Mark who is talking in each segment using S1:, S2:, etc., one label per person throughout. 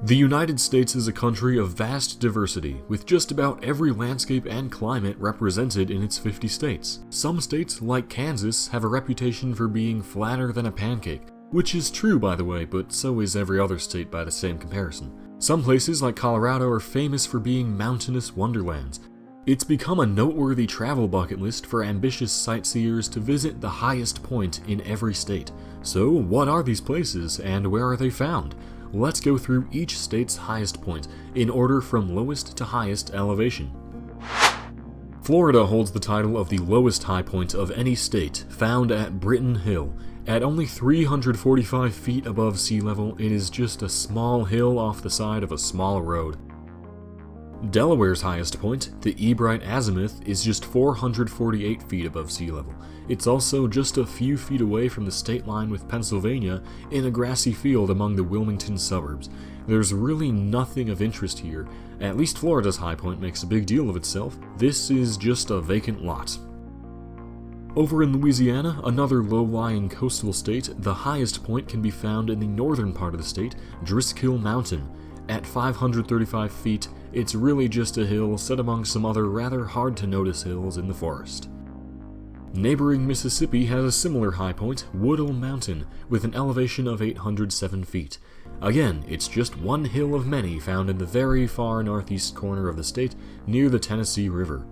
S1: The United States is a country of vast diversity, with just about every landscape and climate represented in its 50 states. Some states, like Kansas, have a reputation for being flatter than a pancake, which is true by the way, but so is every other state by the same comparison. Some places, like Colorado, are famous for being mountainous wonderlands. It's become a noteworthy travel bucket list for ambitious sightseers to visit the highest point in every state. So, what are these places, and where are they found? Let's go through each state's highest point, in order from lowest to highest elevation. Florida holds the title of the lowest high point of any state, found at Britton Hill. At only 345 feet above sea level, it is just a small hill off the side of a small road. Delaware's highest point, the Ebright Azimuth, is just 448 feet above sea level. It's also just a few feet away from the state line with Pennsylvania in a grassy field among the Wilmington suburbs. There's really nothing of interest here. At least Florida's high point makes a big deal of itself. This is just a vacant lot. Over in Louisiana, another low-lying coastal state, the highest point can be found in the northern part of the state, Driscoll Mountain. At 535 feet, it's really just a hill set among some other rather hard-to-notice hills in the forest. Neighboring Mississippi has a similar high point, Woodall Mountain, with an elevation of 807 feet. Again, it's just one hill of many found in the very far northeast corner of the state, near the Tennessee River.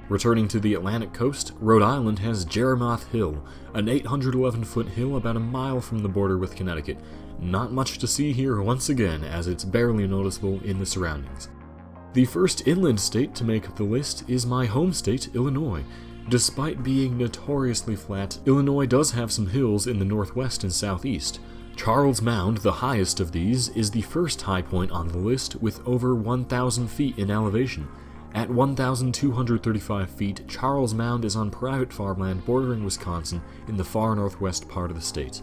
S1: Returning to the Atlantic coast, Rhode Island has Jeremoth Hill, an 811-foot hill about a mile from the border with Connecticut. Not much to see here once again, as it's barely noticeable in the surroundings. The first inland state to make the list is my home state, Illinois. Despite being notoriously flat, Illinois does have some hills in the northwest and southeast. Charles Mound, the highest of these, is the first high point on the list with over 1,000 feet in elevation. At 1,235 feet, Charles Mound is on private farmland bordering Wisconsin in the far northwest part of the state.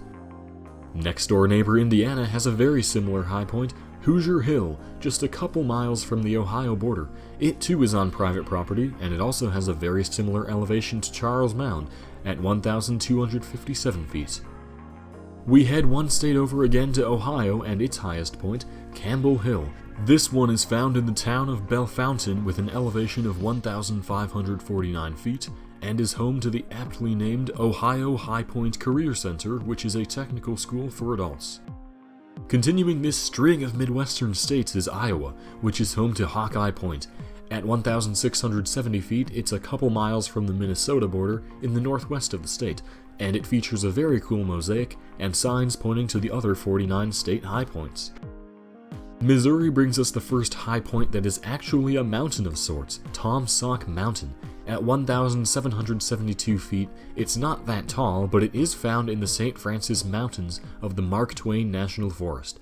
S1: Next door neighbor Indiana has a very similar high point, Hoosier Hill, just a couple miles from the Ohio border. It too is on private property, and it also has a very similar elevation to Charles Mound at 1,257 feet. We head one state over again to Ohio and its highest point, Campbell Hill. This one is found in the town of Bellefontaine with an elevation of 1,549 feet and is home to the aptly named Ohio High Point Career Center, which is a technical school for adults. Continuing this string of Midwestern states is Iowa, which is home to Hawkeye Point. At 1,670 feet, it's a couple miles from the Minnesota border in the northwest of the state, and it features a very cool mosaic and signs pointing to the other 49 state high points. Missouri brings us the first high point that is actually a mountain of sorts, Tom Sauk Mountain. At 1,772 feet, it's not that tall, but it is found in the St. Francis Mountains of the Mark Twain National Forest.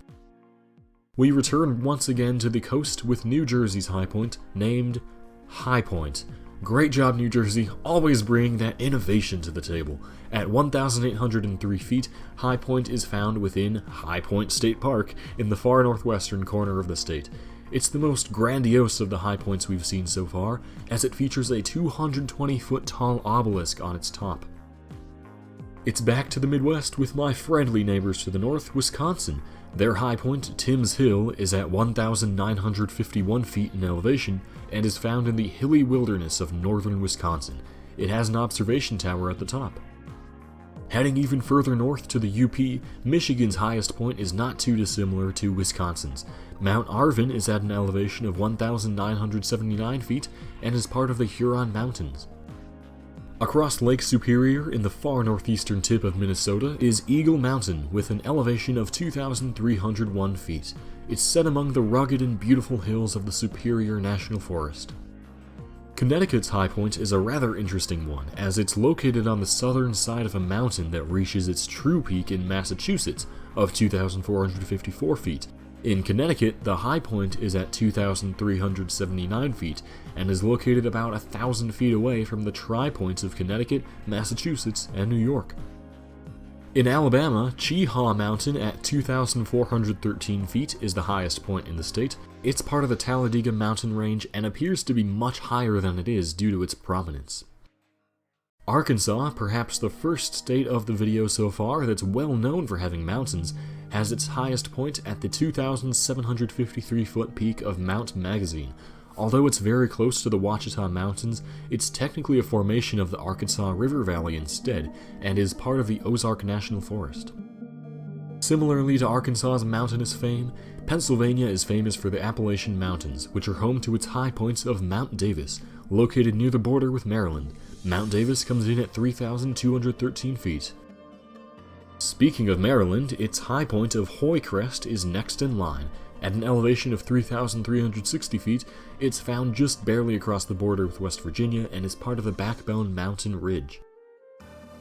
S1: We return once again to the coast with New Jersey's high point, named High Point. Great job, New Jersey, always bringing that innovation to the table. At 1,803 feet, High Point is found within High Point State Park in the far northwestern corner of the state. It's the most grandiose of the high points we've seen so far, as it features a 220-foot tall obelisk on its top. It's back to the Midwest with my friendly neighbors to the north, Wisconsin. Their high point, Timms Hill, is at 1,951 feet in elevation and is found in the hilly wilderness of northern Wisconsin. It has an observation tower at the top. Heading even further north to the UP, Michigan's highest point is not too dissimilar to Wisconsin's. Mount Arvin is at an elevation of 1,979 feet and is part of the Huron Mountains. Across Lake Superior in the far northeastern tip of Minnesota is Eagle Mountain with an elevation of 2,301 feet. It's set among the rugged and beautiful hills of the Superior National Forest. Connecticut's high point is a rather interesting one, as it's located on the southern side of a mountain that reaches its true peak in Massachusetts of 2,454 feet. In Connecticut, the high point is at 2,379 feet and is located about 1,000 feet away from the tri-points of Connecticut, Massachusetts, and New York. In Alabama, Cheaha Mountain at 2,413 feet is the highest point in the state. It's part of the Talladega mountain range and appears to be much higher than it is due to its prominence. Arkansas, perhaps the first state of the video so far that's well known for having mountains, has its highest point at the 2,753-foot peak of Mount Magazine. Although it's very close to the Ouachita Mountains, it's technically a formation of the Arkansas River Valley instead, and is part of the Ozark National Forest. Similarly to Arkansas's mountainous fame, Pennsylvania is famous for the Appalachian Mountains, which are home to its high points of Mount Davis, located near the border with Maryland. Mount Davis comes in at 3,213 feet. Speaking of Maryland, its high point of Hoy Crest is next in line. At an elevation of 3,360 feet, it's found just barely across the border with West Virginia and is part of the Backbone Mountain Ridge.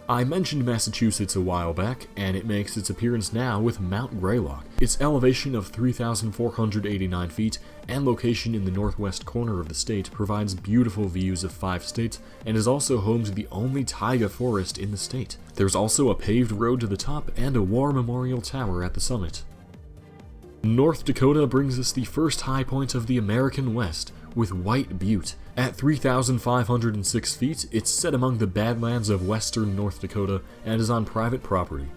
S1: I mentioned Massachusetts a while back, and it makes its appearance now with Mount Greylock. Its elevation of 3,489 feet and location in the northwest corner of the state provides beautiful views of 5 states and is also home to the only taiga forest in the state. There's also a paved road to the top and a war memorial tower at the summit. North Dakota brings us the first high point of the American West, with White Butte. At 3,506 feet, it's set among the Badlands of western North Dakota and is on private property.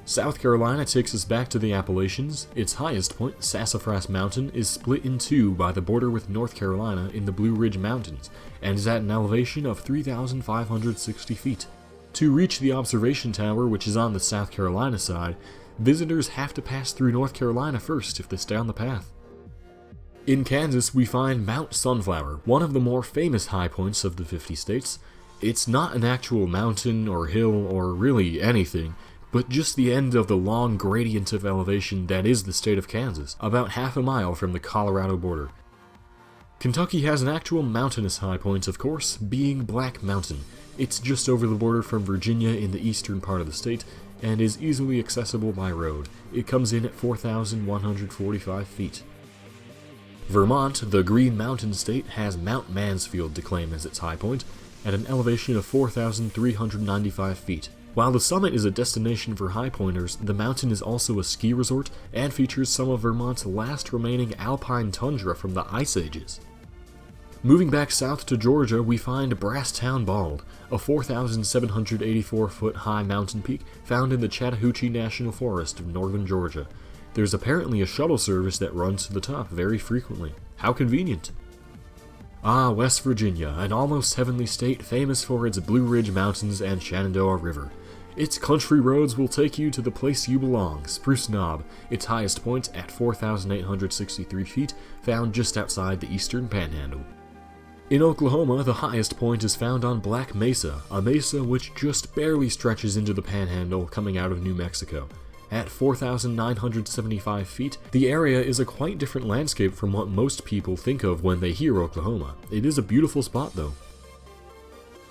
S1: South Carolina takes us back to the Appalachians. Its highest point, Sassafras Mountain, is split in two by the border with North Carolina in the Blue Ridge Mountains, and is at an elevation of 3,560 feet. To reach the observation tower, which is on the South Carolina side, visitors have to pass through North Carolina first if they stay on the path. In Kansas, we find Mount Sunflower, one of the more famous high points of the 50 states. It's not an actual mountain or hill or really anything, but just the end of the long gradient of elevation that is the state of Kansas, about half a mile from the Colorado border. Kentucky has an actual mountainous high point, of course, being Black Mountain. It's just over the border from Virginia in the eastern part of the state, and is easily accessible by road. It comes in at 4,145 feet. Vermont, the Green Mountain State, has Mount Mansfield to claim as its high point, at an elevation of 4,395 feet. While the summit is a destination for high pointers, the mountain is also a ski resort and features some of Vermont's last remaining alpine tundra from the Ice Ages. Moving back south to Georgia, we find Brasstown Bald, a 4,784-foot high mountain peak found in the Chattahoochee National Forest of northern Georgia. There's apparently a shuttle service that runs to the top very frequently. How convenient! West Virginia, an almost heavenly state famous for its Blue Ridge Mountains and Shenandoah River. Its country roads will take you to the place you belong, Spruce Knob, its highest point at 4,863 feet, found just outside the eastern panhandle. In Oklahoma, the highest point is found on Black Mesa, a mesa which just barely stretches into the panhandle coming out of New Mexico. At 4,975 feet, the area is a quite different landscape from what most people think of when they hear Oklahoma. It is a beautiful spot though.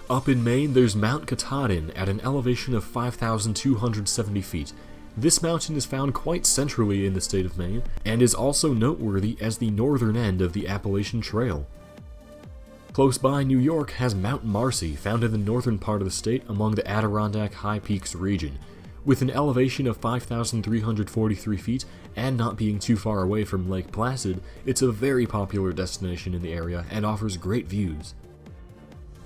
S1: Up in Maine, there's Mount Katahdin at an elevation of 5,270 feet. This mountain is found quite centrally in the state of Maine, and is also noteworthy as the northern end of the Appalachian Trail. Close by, New York has Mount Marcy, found in the northern part of the state among the Adirondack High Peaks region. With an elevation of 5,343 feet, and not being too far away from Lake Placid, it's a very popular destination in the area and offers great views.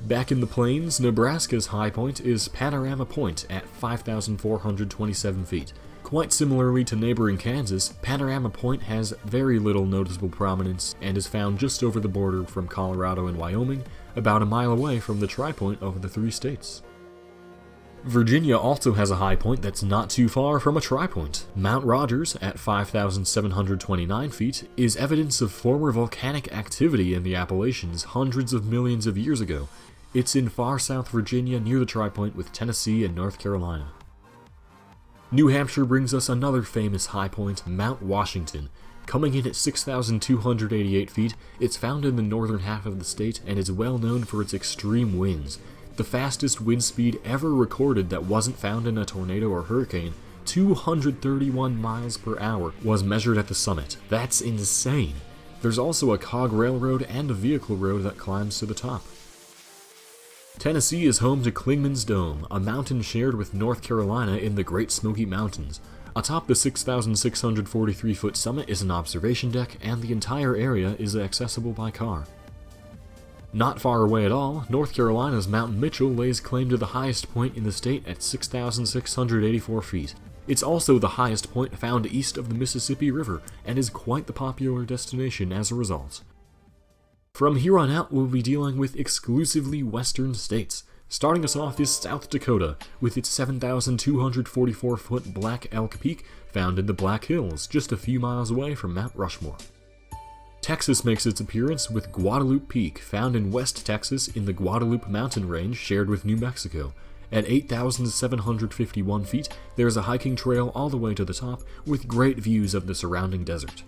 S1: Back in the plains, Nebraska's high point is Panorama Point at 5,427 feet. Quite similarly to neighboring Kansas, Panorama Point has very little noticeable prominence and is found just over the border from Colorado and Wyoming, about a mile away from the tri-point of the 3 states. Virginia also has a high point that's not too far from a tri-point. Mount Rogers, at 5,729 feet, is evidence of former volcanic activity in the Appalachians hundreds of millions of years ago. It's in far South Virginia near the tri-point with Tennessee and North Carolina. New Hampshire brings us another famous high point, Mount Washington. Coming in at 6,288 feet, it's found in the northern half of the state and is well known for its extreme winds. The fastest wind speed ever recorded that wasn't found in a tornado or hurricane, 231 miles per hour, was measured at the summit. That's insane. There's also a cog railroad and a vehicle road that climbs to the top. Tennessee is home to Clingman's Dome, a mountain shared with North Carolina in the Great Smoky Mountains. Atop the 6,643-foot summit is an observation deck, and the entire area is accessible by car. Not far away at all, North Carolina's Mount Mitchell lays claim to the highest point in the state at 6,684 feet. It's also the highest point found east of the Mississippi River, and is quite the popular destination as a result. From here on out, we'll be dealing with exclusively western states. Starting us off is South Dakota, with its 7,244-foot Black Elk Peak found in the Black Hills, just a few miles away from Mount Rushmore. Texas makes its appearance with Guadalupe Peak, found in West Texas in the Guadalupe mountain range shared with New Mexico. At 8,751 feet, there is a hiking trail all the way to the top, with great views of the surrounding desert.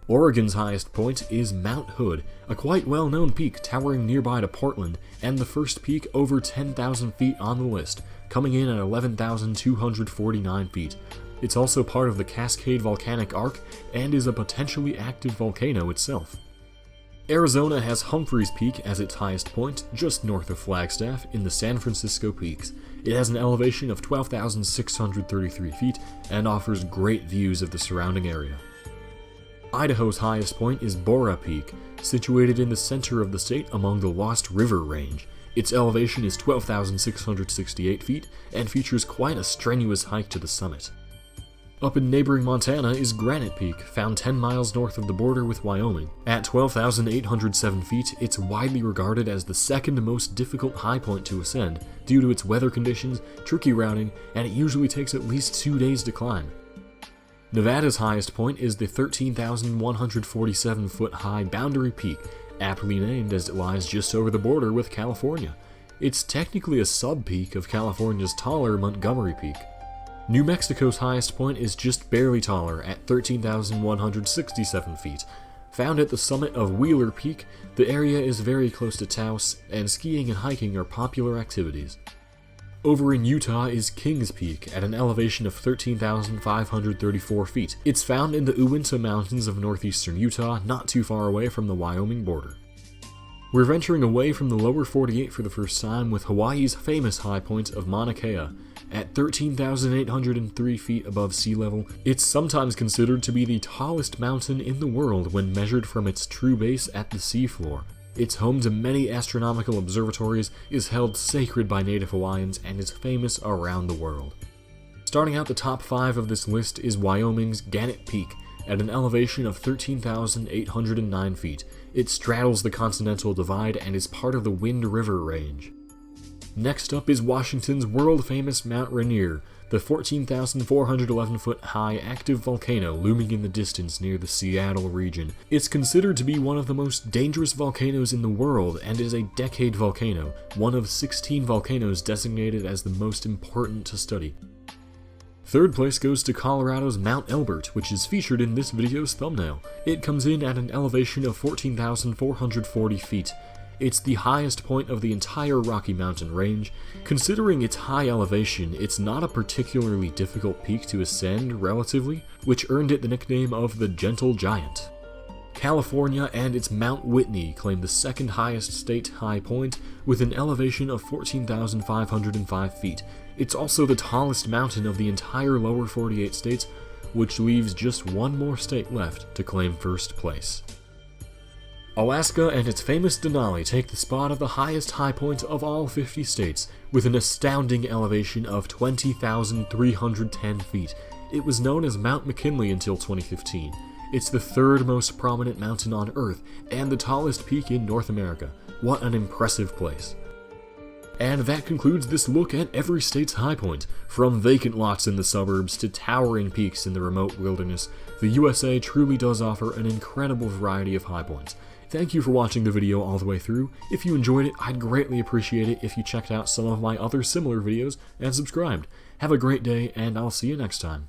S1: Oregon's highest point is Mount Hood, a quite well-known peak towering nearby to Portland, and the first peak over 10,000 feet on the list, coming in at 11,249 feet. It's also part of the Cascade Volcanic Arc, and is a potentially active volcano itself. Arizona has Humphreys Peak as its highest point, just north of Flagstaff, in the San Francisco Peaks. It has an elevation of 12,633 feet, and offers great views of the surrounding area. Idaho's highest point is Bora Peak, situated in the center of the state among the Lost River Range. Its elevation is 12,668 feet, and features quite a strenuous hike to the summit. Up in neighboring Montana is Granite Peak, found 10 miles north of the border with Wyoming. At 12,807 feet, it's widely regarded as the second most difficult high point to ascend, due to its weather conditions, tricky routing, and it usually takes at least 2 days to climb. Nevada's highest point is the 13,147-foot high Boundary Peak, aptly named as it lies just over the border with California. It's technically a sub-peak of California's taller Montgomery Peak. New Mexico's highest point is just barely taller at 13,167 feet. Found at the summit of Wheeler Peak, the area is very close to Taos, and skiing and hiking are popular activities. Over in Utah is Kings Peak at an elevation of 13,534 feet. It's found in the Uinta Mountains of northeastern Utah, not too far away from the Wyoming border. We're venturing away from the lower 48 for the first time with Hawaii's famous high point of Mauna Kea. At 13,803 feet above sea level, it's sometimes considered to be the tallest mountain in the world when measured from its true base at the seafloor. It's home to many astronomical observatories, is held sacred by native Hawaiians, and is famous around the world. Starting out the top 5 of this list is Wyoming's Gannett Peak, at an elevation of 13,809 feet. It straddles the Continental Divide and is part of the Wind River Range. Next up is Washington's world-famous Mount Rainier, the 14,411-foot high active volcano looming in the distance near the Seattle region. It's considered to be one of the most dangerous volcanoes in the world and is a decade volcano, one of 16 volcanoes designated as the most important to study. Third place goes to Colorado's Mount Elbert, which is featured in this video's thumbnail. It comes in at an elevation of 14,440 feet. It's the highest point of the entire Rocky Mountain range. Considering its high elevation, it's not a particularly difficult peak to ascend relatively, which earned it the nickname of the Gentle Giant. California and its Mount Whitney claim the second highest state high point with an elevation of 14,505 feet. It's also the tallest mountain of the entire lower 48 states, which leaves just one more state left to claim first place. Alaska and its famous Denali take the spot of the highest high point of all 50 states, with an astounding elevation of 20,310 feet. It was known as Mount McKinley until 2015. It's the third most prominent mountain on Earth, and the tallest peak in North America. What an impressive place. And that concludes this look at every state's high point. From vacant lots in the suburbs to towering peaks in the remote wilderness, the USA truly does offer an incredible variety of high points. Thank you for watching the video all the way through. If you enjoyed it, I'd greatly appreciate it if you checked out some of my other similar videos and subscribed. Have a great day, and I'll see you next time.